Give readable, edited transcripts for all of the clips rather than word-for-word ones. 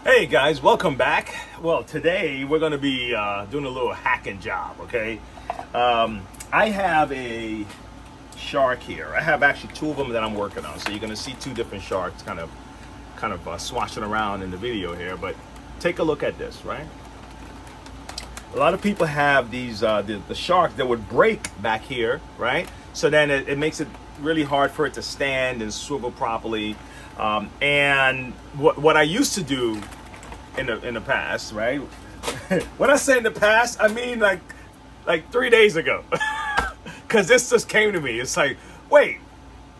Hey guys, welcome back. Well, today we're going to be doing a little hacking job, okay? I have a shark here. I have actually two of them that I'm working on. So you're going to see two different sharks kind of swashing around in the video here. But take a look at this, right? A lot of people have these the sharks that would break back here, right? So then it makes it really hard for it to stand and swivel properly. And what I used to do in the past, right? When I say in the past, I mean like 3 days ago, because this just came to me. It's like, wait,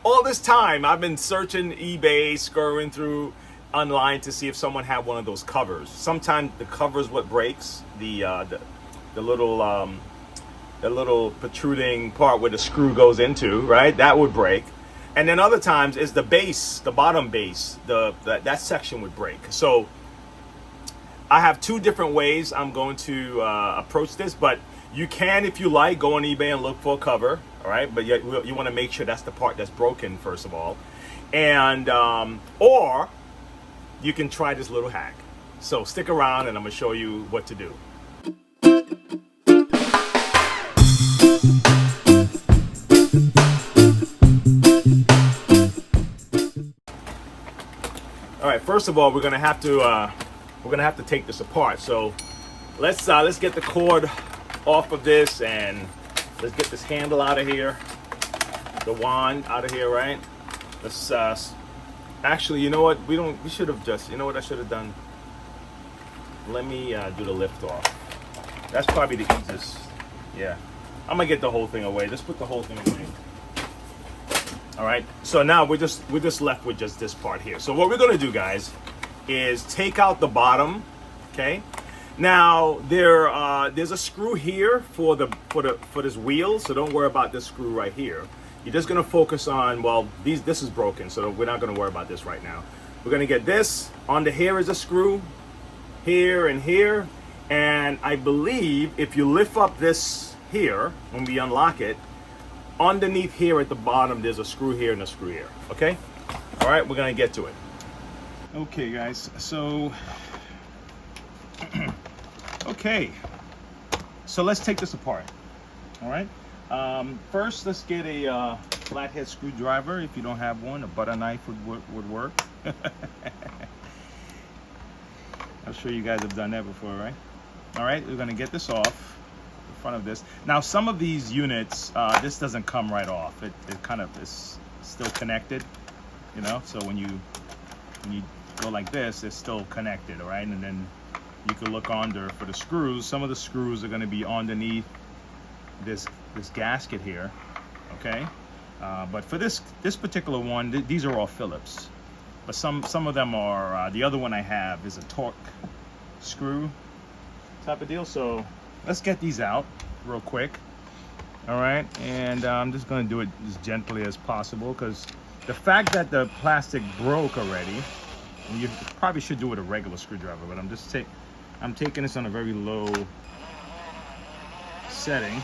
all this time I've been searching eBay, scrolling through online to see if someone had one of those covers. Sometimes the cover's what breaks the little protruding part where the screw goes into, right? That would break. And then other times is the base, the bottom base, that section would break. So I have two different ways I'm going to approach this, but you can, if you like, go on eBay and look for a cover, all right? But you want to make sure that's the part that's broken, first of all. And, or you can try this little hack. So stick around and I'm going to show you what to do. All right, first of all, we're gonna have to take this apart. So let's get the cord off of this and let's get this handle out of here, the wand out of here, right? Let's actually, you know what? We should have just, you know what I should have done? Let me do the lift off. That's probably the easiest. Yeah, I'm gonna get the whole thing away. Let's put the whole thing away. All right, so now we're just left with just this part here. So what we're gonna do, guys, is take out the bottom. Okay. Now there's a screw here for this wheel, so don't worry about this screw right here. You're just gonna focus on, well, this is broken, so we're not gonna worry about this right now. We're gonna get this on the here is a screw, here and here, and I believe if you lift up this here when we unlock it, underneath here at the bottom there's a screw here and a screw here. Okay, all right, we're gonna get to it. Okay guys, so okay, so let's take this apart. All right, first let's get a flathead screwdriver. If you don't have one, a butter knife would work. I'm sure you guys have done that before, right? All right, we're gonna get this off front of this. Now some of these units, this doesn't come right off. It kind of is still connected, you know, so when you go like this, it's still connected, all right? And then you can look under for the screws. Some of the screws are going to be underneath this gasket here, okay? But for this particular one, these are all Phillips, but some of them are the other one I have is a torque screw type of deal. So let's get these out real quick. All right, and I'm just going to do it as gently as possible because the fact that the plastic broke already, and you probably should do it with a regular screwdriver, but I'm taking this on a very low setting.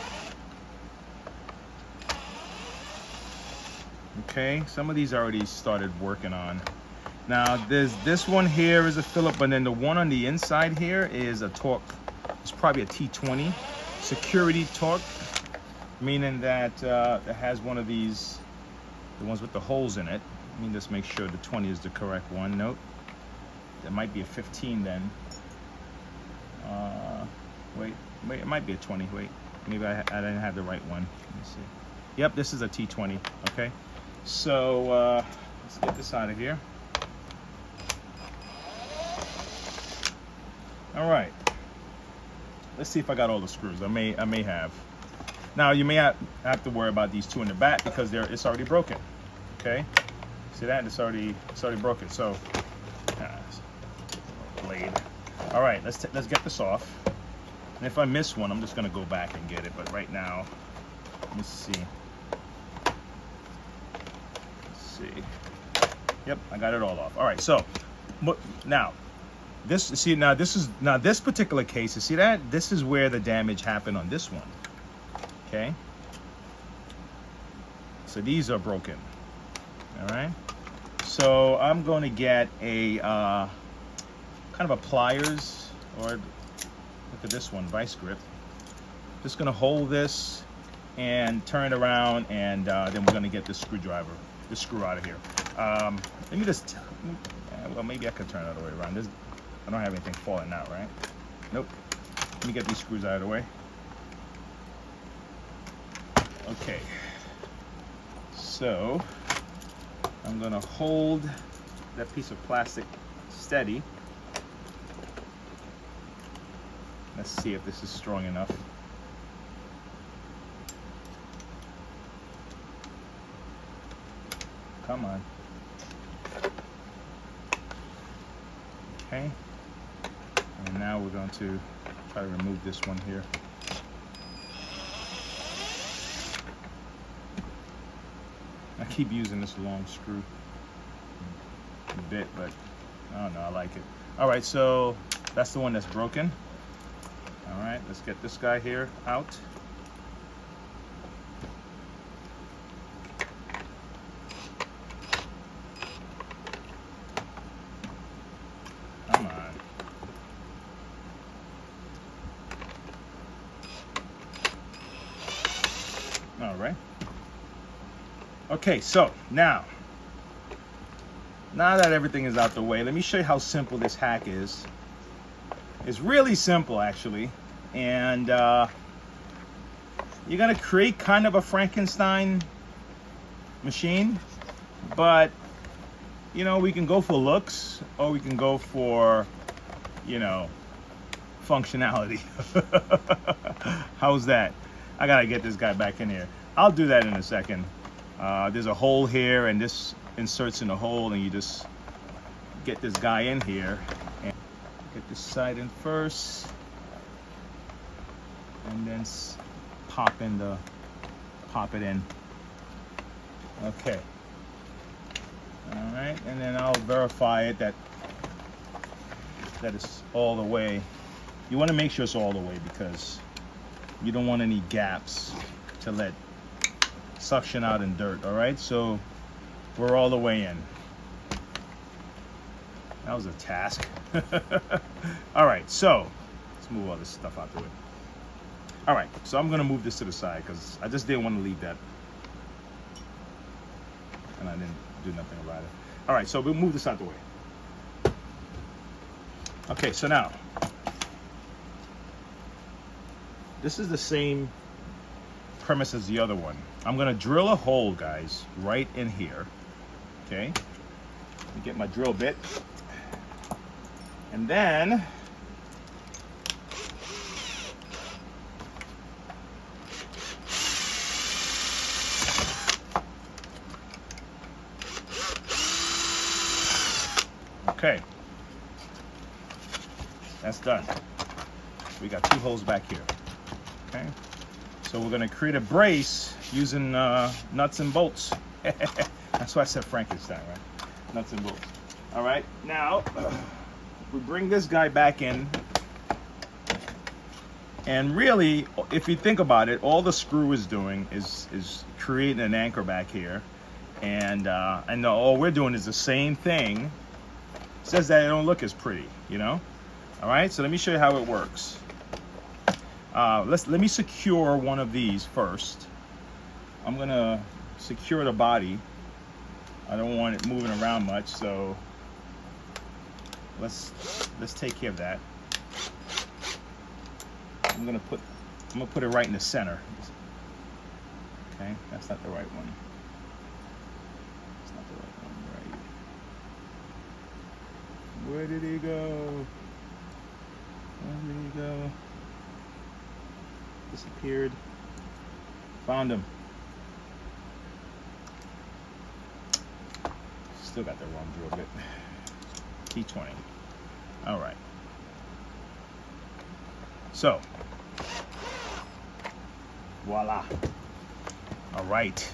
Okay, some of these already started working on. Now there's this one here is a Phillips, and then the one on the inside here is a torque. It's probably a T20 security torque, meaning that it has one of these, the ones with the holes in it. Let me just make sure the 20 is the correct one. Nope, there might be a 15 then. Wait, it might be a 20. Wait, maybe I didn't have the right one. Let me see. Yep, this is a T20. Okay, so let's get this out of here. All right. Let's see if I got all the screws. I may have. Now you may have to worry about these two in the back because it's already broken. Okay, see that? It's already broken. So blade. All right, let's get this off. And if I miss one, I'm just gonna go back and get it. But right now, let's see. Let's see. Yep, I got it all off. All right, so now. This particular case, you see that? This is where the damage happened on this one. Okay. So these are broken. All right. So I'm going to get a kind of a pliers, or look at this one, vice grip. Just gonna hold this and turn it around, and then we're gonna get this screwdriver, this screw out of here. Let me just, well, maybe I could turn it all the way around. I don't have anything falling out, right? Nope. Let me get these screws out of the way. Okay. So I'm gonna hold that piece of plastic steady. Let's see if this is strong enough. Come on. Okay. And now we're going to try to remove this one here. I keep using this long screw a bit, but I don't know, I like it. All right, so that's the one that's broken. All right, let's get this guy here out. Come on. All right. Okay, so now that everything is out the way, let me show you how simple this hack is. It's really simple, actually, and you're gonna create kind of a Frankenstein machine, but you know, we can go for looks, or we can go for, you know, functionality. How's that? I gotta get this guy back in here. I'll do that in a second. There's a hole here, and this inserts in the hole, and you just get this guy in here and get this side in first, and then pop it in. Okay. All right, and then I'll verify it that it's all the way. You want to make sure it's all the way, because you don't want any gaps to let suction out in dirt. All right, so we're all the way in. That was a task. All right, so let's move all this stuff out the way. All right, so I'm gonna move this to the side because I just didn't want to leave that, and I didn't do nothing about it. All right, so we'll move this out the way. Okay, so now this is the same premise as the other one. I'm gonna drill a hole, guys, right in here. Okay, let me get my drill bit, and then okay, that's done. We got two holes back here. Okay, so we're gonna create a brace using nuts and bolts. That's why I said Frankenstein, right? Nuts and bolts. All right, now we bring this guy back in, and really, if you think about it, all the screw is doing is creating an anchor back here, and all we're doing is the same thing. It says that it don't look as pretty, you know. All right, so let me show you how it works. Let me secure one of these first. I'm gonna secure the body. I don't want it moving around much, so let's take care of that. I'm gonna put it right in the center. Okay, that's not the right one. That's not the right one, right? Where did he go? Where did he go? Disappeared. Found him. Still got the wrong drill bit. T20. All right. So, voila. All right.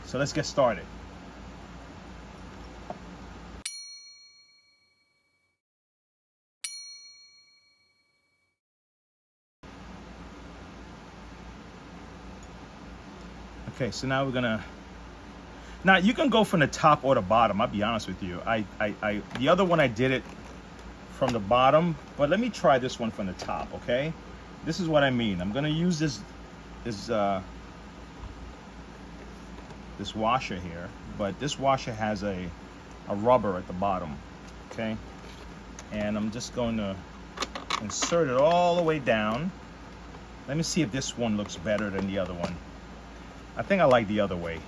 So let's get started. Okay, so now we're gonna. Now you can go from the top or the bottom. I'll be honest with you. The other one I did it from the bottom, but let me try this one from the top, okay? This is what I mean. I'm gonna use this washer here, but this washer has a rubber at the bottom, okay? And I'm just going to insert it all the way down. Let me see if this one looks better than the other one. I think I like the other way.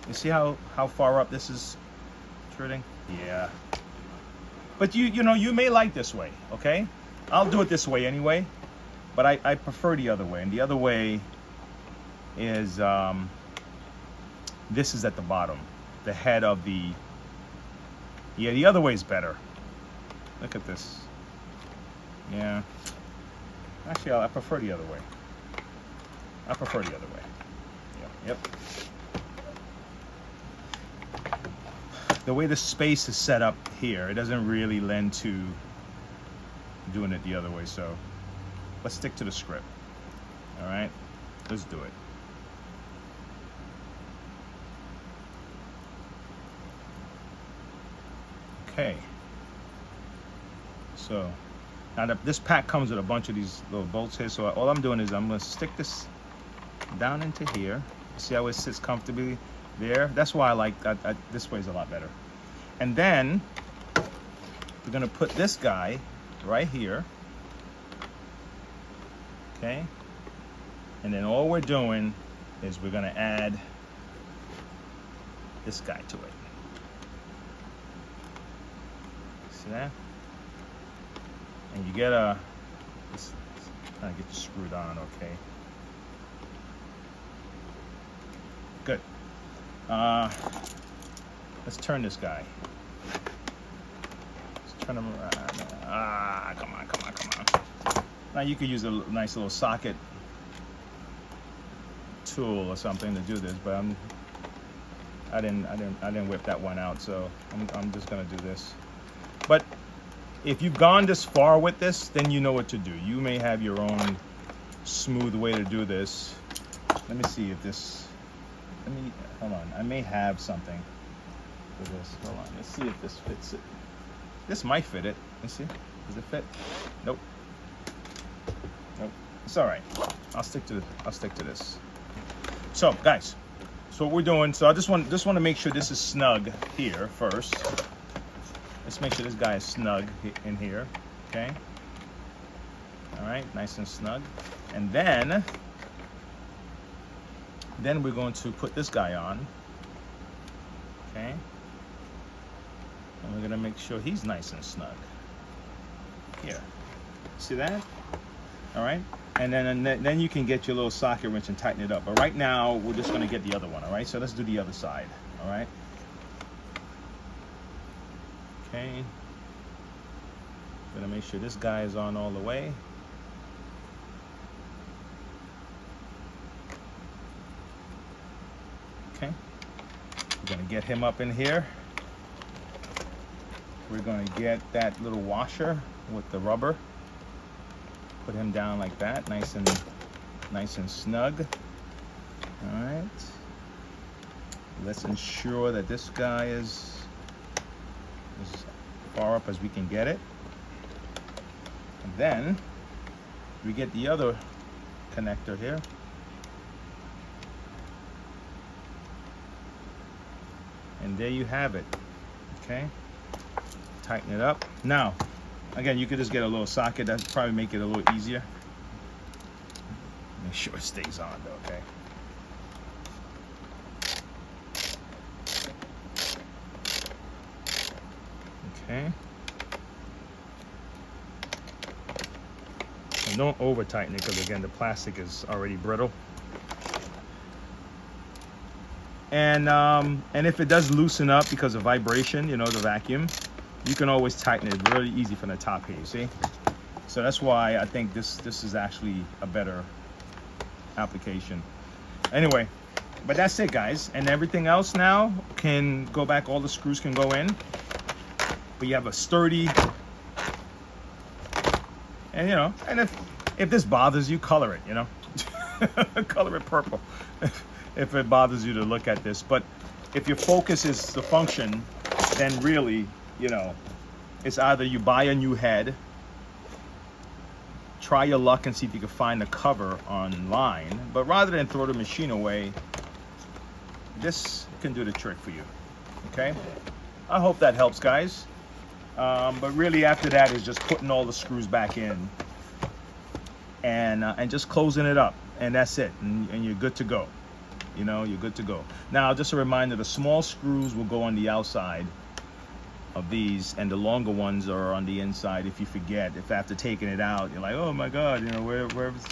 You see how far up this is treating? Yeah. But you know, you may like this way, okay? I'll do it this way anyway, but I prefer the other way. And the other way is, this is at the bottom, the head of the, yeah, the other way is better. Look at this. Yeah. Actually, I prefer the other way. I prefer the other way. Yeah. Yep. The way the space is set up here, it doesn't really lend to doing it the other way, so let's stick to the script. All right, let's do it. Okay. So now this pack comes with a bunch of these little bolts here, so all I'm doing is I'm going to stick this down into here. See how it sits comfortably there? That's why I like that. This way is a lot better. And then we're going to put this guy right here. Okay. And then all we're doing is we're going to add this guy to it. See that? And you get just trying to get you screwed on, okay? Good. Let's turn this guy. Let's turn him around. Come on. Now you could use a nice little socket tool or something to do this, but I didn't whip that one out, so I'm just gonna do this. But if you've gone this far with this, then you know what to do. You may have your own smooth way to do this. Let me see if this, hold on. I may have something for this. Hold on, let's see if this fits it. This might fit it. Let's see, does it fit? Nope. It's all right. I'll stick to this. So guys, so what we're doing, so I just want to make sure this is snug here first. Let's make sure this guy is snug in here, okay? All right, nice and snug. And then we're going to put this guy on, okay? And we're gonna make sure he's nice and snug. Here, see that? All right, and then you can get your little socket wrench and tighten it up. But right now, we're just gonna get the other one, all right? So let's do the other side, all right? Okay, gonna make sure this guy is on all the way. Okay, we're gonna get him up in here. We're gonna get that little washer with the rubber. Put him down like that, nice and snug. All right, let's ensure that this guy is as far up as we can get it. And then we get the other connector here. And there you have it, okay? Tighten it up. Now, again, you could just get a little socket. That'd probably make it a little easier. Make sure it stays on though, okay? Okay. And don't over tighten it because again the plastic is already brittle. And if it does loosen up because of vibration, you know, the vacuum, you can always tighten it really easy from the top here, you see? So that's why I think this is actually a better application. Anyway, but that's it guys. And everything else now can go back, all the screws can go in. But you have a sturdy, and you know, and if this bothers you, color it, you know. Color it purple if it bothers you to look at this. But if your focus is the function, then really, you know, it's either you buy a new head, try your luck and see if you can find the cover online, but rather than throw the machine away, this can do the trick for you. Okay, I hope that helps, guys. But really after that is just putting all the screws back in and just closing it up, and that's it, and you're good to go. You know, you're good to go. Now, just a reminder, the small screws will go on the outside of these, and the longer ones are on the inside. If you forget, if after taking it out, you're like, oh my God, you know, where's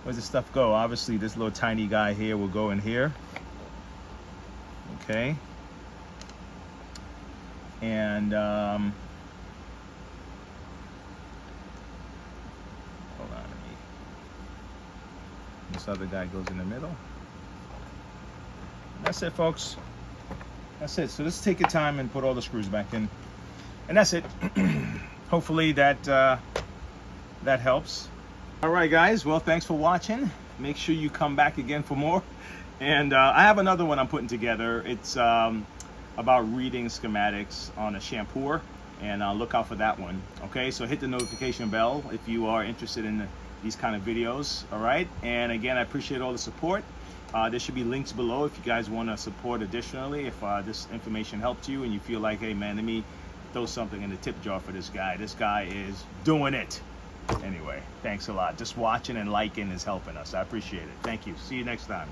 this stuff go? Obviously, this little tiny guy here will go in here. Okay. And hold on, this other guy goes in the middle. That's it, folks. That's it. So just take your time and put all the screws back in, and that's it. Hopefully that that helps. All right, guys. Well, thanks for watching. Make sure you come back again for more. And I have another one I'm putting together. It's about reading schematics on a shampooer, and look out for that one. Okay, so hit the notification bell if you are interested in these kind of videos. All right, and again, I appreciate all the support. There should be links below if you guys want to support additionally. If this information helped you and you feel like, hey man, let me throw something in the tip jar for this guy. This guy is doing it. Anyway, thanks a lot. Just watching and liking is helping us. I appreciate it. Thank you. See you next time.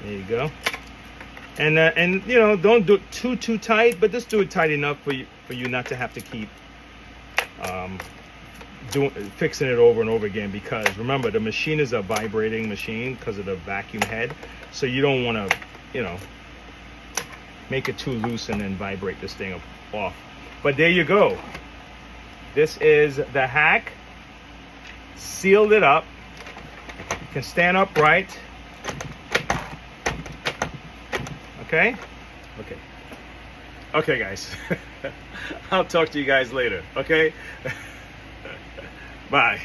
There you go. And you know, don't do it too tight, but just do it tight enough for you not to have to keep fixing it over and over again, because remember, the machine is a vibrating machine because of the vacuum head, so you don't want to, you know, make it too loose and then vibrate this thing off. But there you go. This is the hack. Sealed it up. You can stand upright. Okay? Okay, guys. I'll talk to you guys later, okay? Bye.